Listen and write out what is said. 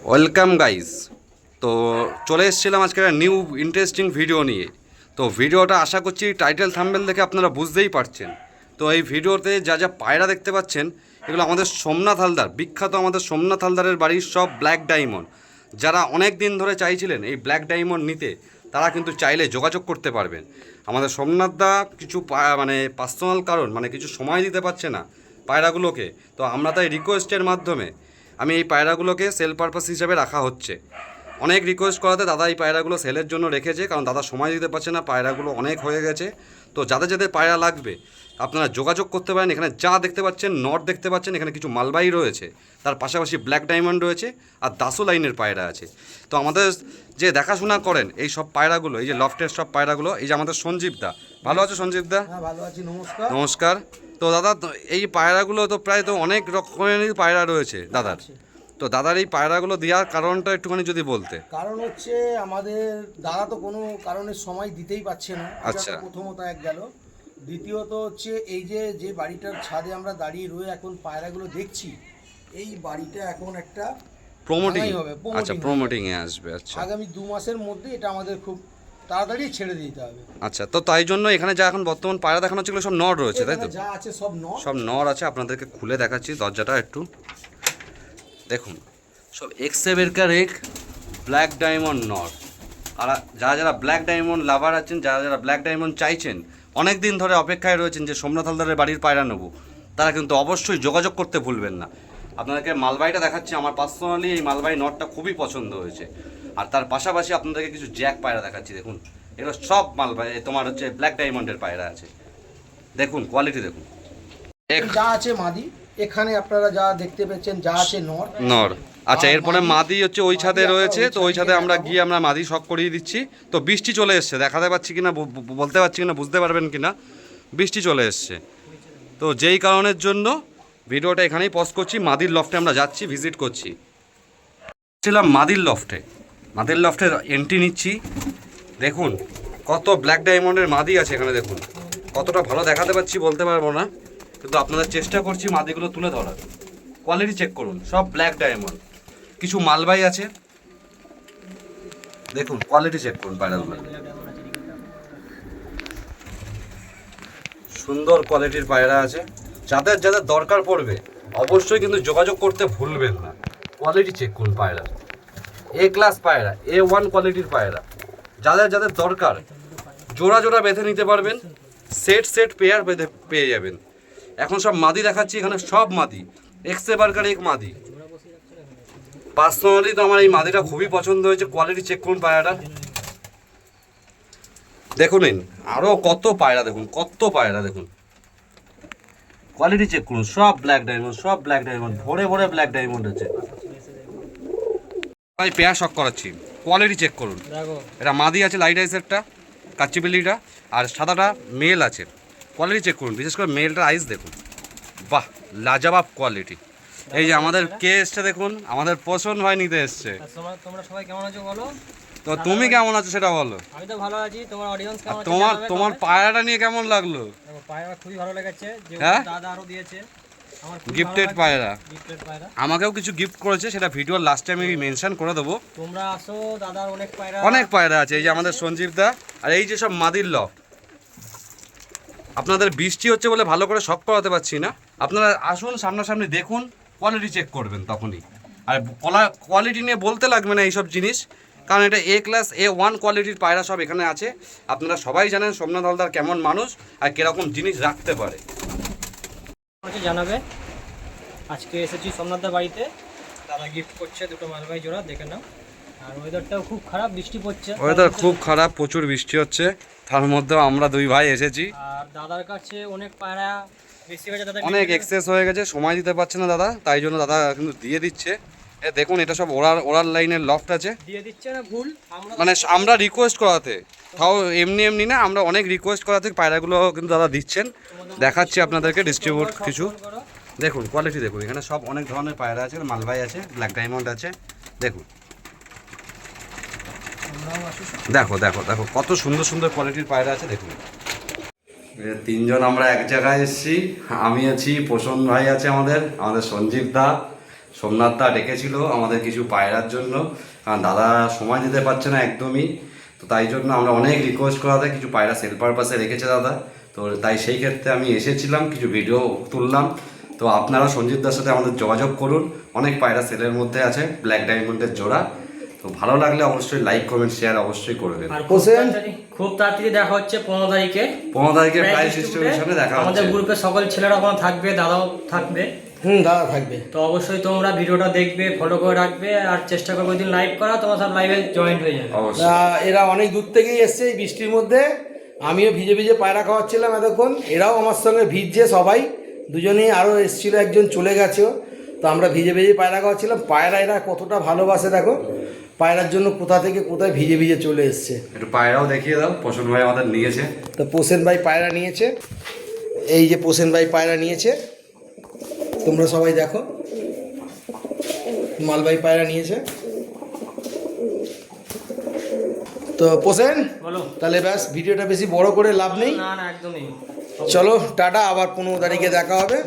Welcome guys. তো চলে এসেছিলাম আজকে একটা নিউ ইন্টারেস্টিং ভিডিও নিয়ে। তো ভিডিওটা আশা করছি টাইটেল থাম্বনেল দেখে আপনারা বুঝতেই পারছেন। তো এই ভিডিওতে যা যা পায়রা দেখতে পাচ্ছেন এগুলো আমাদের সোমনাথ হালদার, বিখ্যাত আমাদের সোমনাথ হালদারের বাড়ির সব ব্ল্যাক ডায়মন্ড। যারা অনেক দিন ধরে চাইছিলেন এই ব্ল্যাক ডায়মন্ড নিতে, তারা কিন্তু চাইলে যোগাযোগ করতে পারবেন। আমাদের সোমনাথদা কিছু মানে পার্সোনাল কারণ, মানে কিছু সময় দিতে পারছে না পায়রাগুলোকে। তো আমরা তাই রিকোয়েস্টের মাধ্যমে আমি এই পায়রাগুলোকে সেল পারপাস হিসাবে রাখা হচ্ছে। অনেক রিকোয়েস্ট করাতে দাদা এই পায়রাগুলো সেলের জন্য রেখেছে, কারণ দাদা সময় দিতে পারছে না, পায়রাগুলো অনেক হয়ে গেছে। তো যাদের যাদের পায়রা লাগবে আপনারা যোগাযোগ করতে পারেন। এখানে যা দেখতে পাচ্ছেন, নট দেখতে পাচ্ছেন, এখানে কিছু মালবাহী রয়েছে, তার পাশাপাশি ব্ল্যাক ডায়মন্ড রয়েছে, আর দাসো লাইনের পায়রা আছে। তো আমাদের যে দেখাশোনা করেন এই সব পায়রাগুলো, এই যে লফটের সব পায়রাগুলো, এই যে আমাদের সঞ্জীব দা। ভালো আছো সঞ্জীব দা? হ্যাঁ, ভালো আছি, নমস্কার। নমস্কার। তো দাদা, এই পায়রাগুলো তো প্রায় তো অনেক রকমেরই পায়রা রয়েছে দাদার। তো দাদার এই পায়রাগুলো দেওয়ার কারণটা একটুখানি যদি বলতে। কারণ হচ্ছে আমাদের দাদা তো কোনো কারণে সময় দিতেই পারছে না। আচ্ছা। প্রথমত এক গেল, দ্বিতীয়ত হচ্ছে এই যে বাড়িটার ছাদে আমরা দাঁড়িয়ে রয়ে এখন পায়রাগুলো দেখছি, এই বাড়িটা এখন একটা প্রমোটিং হবে। আচ্ছা, প্রমোটিং এ আসবে। আচ্ছা, আগামী 2 মাসের মধ্যে এটা আমাদের খুব তাড়াতাড়ি ছেড়ে দিতে হবে। আচ্ছা। তো তাই জন্য এখানে যা এখন বর্তমান পায়রা দেখানো হচ্ছে সব নর রয়েছে, তাই তো? যা আছে সব নর। সব নর আছে, আপনাদেরকে খুলে দেখাচ্ছি দরজাটা একটু দেখুন। সব এক্সেবেরকার এক ব্ল্যাক ডায়মন্ড নর। আর যারা যারা ব্ল্যাক ডায়মন্ড লাভার আছেন, যারা যারা ব্ল্যাক ডায়মন্ড চাইছেন, অনেক দিন ধরে অপেক্ষায় রয়েছেন যে সোমনাথ হালদারের বাড়ির পায়রা নেবো, তারা কিন্তু অবশ্যই যোগাযোগ করতে ভুলবেন না। আপনাদেরকে মালবাইটা দেখাচ্ছি। আমার পার্সোনালি এই মালবাই নটটা খুবই পছন্দ হয়েছে। আর তার পাশাপাশি আপনাদেরকে কিছু জ্যাক পায়রা দেখাচ্ছি। দেখুন, এগুলো সব মালবাই তোমার হচ্ছে ব্ল্যাক ডায়মন্ডের পায়রা আছে। দেখুন কোয়ালিটি দেখুন। যা আছে মাদি, এখানে আপনারা যা দেখতে পাচ্ছেন যা আছে নর। নর। আচ্ছা, এরপরে মাদি হচ্ছে ওই ছাদে রয়েছে। তো ওই ছাদে আমরা গিয়ে আমরা মাদি শখ করিয়ে দিচ্ছি। তো বৃষ্টি চলে এসছে, দেখাতে পাচ্ছি কিনা বলতে পারছি কিনা, বুঝতে পারবেন কিনা, বৃষ্টি চলে এসছে। তো যেই কারণের জন্য ভিডিওটা এখানেই পজ করছি। মাদির লফটে আমরা যাচ্ছি, ভিজিট করছি। ছিলাম মাদির লফটে, মাদির লফটের এন্ট্রি নিচ্ছি। দেখুন কত ব্ল্যাক ডায়মন্ডের মাদি আছে এখানে। দেখুন কতটা ভালো দেখাতে পাচ্ছি বলতে পারবো না, কিন্তু আপনাদের চেষ্টা করছি মাদিগুলো তুলে ধরার। কোয়ালিটি চেক করুন, সব ব্ল্যাক ডায়মন্ড। কিছু মালবাই আছে, দেখুন কোয়ালিটি চেক করুন পায়রাগুলো। সুন্দর কোয়ালিটির পায়রা আছে। যাদের যাদের দরকার পড়বে অবশ্যই কিন্তু যোগাযোগ করতে ভুলবেন না। কোয়ালিটি চেক করুন পায়রা, এ ক্লাস পায়রা, A1 কোয়ালিটির পায়রা। যাদের যাদের দরকার জোড়া জোড়া বেঁধে নিতে পারবেন, সেট সেট পেয়ার বেঁধে পেয়ে যাবেন। এখন সব মাদি দেখাচ্ছি, এখানে সব মাদি, এক্সেবারকার এক মাদি। পার্সোনালি তো আমার এই মাদিটা খুবই পছন্দ হয়েছে। কোয়ালিটি চেক করুন পায়রাটা, দেখুন আরও কত পায়রা, দেখুন কত পায়রা, দেখুন কোয়ালিটি চেক করুন। সব ব্ল্যাক ডায়মন্ড, সব ব্ল্যাক ডায়মন্ড, ভরে ভরে ব্ল্যাক ডায়মন্ড আছে। ভাই পেয়ার শক করাচ্ছি, কোয়ালিটি চেক করুন। এটা মাদি আছে লাইট আইসেরটা, কাচ্চিবিলিটা, আর সাদাটা মেল আছে। কোয়ালিটি চেক করুন, বিশেষ করে মেলটার আইস দেখুন, বাহ লাজবাব কোয়ালিটি। এই যে আমাদের কে এসছে দেখুন, আমাদের পোষণ ভাই নিতে এসছে। তোমরা সবাই কেমন আছো বলো? তো তুমি কেমন আছো সেটা বলো। আমি তো ভালো আছি, তোমার অডিয়েন্স কেমন আছে? তোমার পায়রাটা নিয়ে কেমন লাগলো? পায়রা খুবই ভালো লেগেছে, যে হ্যাঁ? দাদা আরো দিয়েছে আমার গিফটেড পায়রা, গিফটেড পায়রা আমাকেও কিছু গিফট করেছে, সেটা ভিডিওর লাস্টে আমি মেনশন করে দেবো। তোমরা আসো, দাদার অনেক পায়রা আছে। এই যে আমাদের সঞ্জীব দা, আর এই যে সব মাদির লফট। আপনাদের বৃষ্টি হচ্ছে বলে ভালো করে শখ করাতে পারছি না, আপনারা আসুন সামনাসামনি দেখুন, কোয়ালিটি চেক করবেন তখনই। আর কোয়ালিটি নিয়ে বলতে লাগবে না এইসব জিনিস, কারণ এটা A ক্লাস A1 কোয়ালিটির পায়রা সব এখানে আছে। আপনারা সবাই জানেন সোমনাথ হালদার কেমন মানুষ আর কীরকম জিনিস রাখতে পারে। আমাকে জানাবে। আজকে এসেছি সোমনাথদার বাড়িতে, দাদা গিফট করছে দুটো মালবাহী জোড়া, দেখে নাও। আর ওয়েদারটাও খুব খারাপ, বৃষ্টি পড়ছে। ওয়েদার খুব খারাপ, প্রচুর বৃষ্টি হচ্ছে, তার মধ্যেও আমরা দুই ভাই এসেছি। আর দাদার কাছে অনেক পায়রা বেশি হয়েছে, দাদা অনেক এক্সেস হয়ে গেছে, সময় দিতে পারছে না দাদা, তাই জন্য দাদা কিন্তু দিয়ে দিচ্ছে। দেখুন এটা সব ওরার লাইনের লফট আছে, দিয়ে দিচ্ছে না ভুল, মানে আমরা রিকোয়েস্ট করাতে, তাও এমনি এমনি না, আমরা অনেক রিকোয়েস্ট করাতে পায়রাগুলো কিন্তু দাদা দিচ্ছেন। দেখাচ্ছি আপনাদেরকে ডিস্ট্রিবিউট কিছু। দেখুন কোয়ালিটি দেখুন, এখানে সব অনেক ধরনের পায়রা আছে, মালবাই আছে, ব্ল্যাক ডায়মন্ড আছে। দেখুন দেখো দেখো দেখো কত সুন্দর সুন্দর কোয়ালিটির পায়রা আছে। দেখুন তিনজন আমরা এক জায়গায় এসেছি, আমি আছি, পোষণ ভাই আছে, আমাদের সঞ্জীব দা, সোমনাথ দা ডেকেছিল আমাদের কিছু পায়রার জন্য, কারণ দাদা সময় দিতে পারছে না একদমই। তো তাই জন্য আমরা অনেক রিকোয়েস্ট করাতে কিছু পায়রা সেল পারপাসে রেখেছে দাদা। তো তাই সেই ক্ষেত্রে আমি এসেছিলাম, কিছু ভিডিও তুললাম। তো আপনারা সঞ্জিত দার সাথে আমাদের যোগাযোগ করুন, অনেক পায়রা সেলের মধ্যে আছে ব্ল্যাক ডায়মন্ডের জোড়া। তো ভালো লাগলে অবশ্যই লাইক কমেন্ট শেয়ার অবশ্যই করবেন। আর হোসেন? খুব তাড়াতাড়ি দেখা হচ্ছে 15 তারিখে 15 তারিখে প্রাইজ প্রাইস ডিস্ট্রিবিউশনে। ডিস্ট্রিবিউশনে দেখা আমাদের হচ্ছে। গ্রুপে সকল ছেলেরা ওখানে থাকবে, দাদাও থাকবে। দাদা থাকবে। তো অবশ্যই তোমরা ভিডিওটা দেখবে, ফলো করে রাখবে, আর চেষ্টা করবে ওই দিন লাইভ করা, তোমরা সব লাইভে জয়েন্ট হয়ে যাবে। অবশ্যই। এরা অনেক দূর থেকেই এসছে এই বৃষ্টির মধ্যে। আমিও ভিজে ভিজে পায়রা খাওয়াচ্ছিলাম এতক্ষণ, এরাও আমার সঙ্গে ভিজছে সবাই। দুজনেই আরও এসেছিল, একজন চলে গেছেও। তো আমরা ভিজে ভিজে পায়রা খাওয়াচ্ছিলাম। পায়রা এরা কতটা ভালোবাসে দেখো, পায়রার জন্য কোথা থেকে কোথায় ভিজে ভিজে চলে এসছে। একটু পায়রাও দেখিয়ে দাও, পোষণ ভাই আমাদের নিয়েছে। তো পোষেন ভাই পায়রা নিয়েছে, এই যে পোষেন ভাই পায়রা নিয়েছে, তোমরা সবাই দেখো। মালবাই পায়রা নিয়েছে। তো পোষেন, বলো। তাহলে ব্যাস ভিডিওটা বেশি বড় করে লাভ নেই। না না একদমই। চলো টাটা, আবার 15 তারিখে দেখা হবে।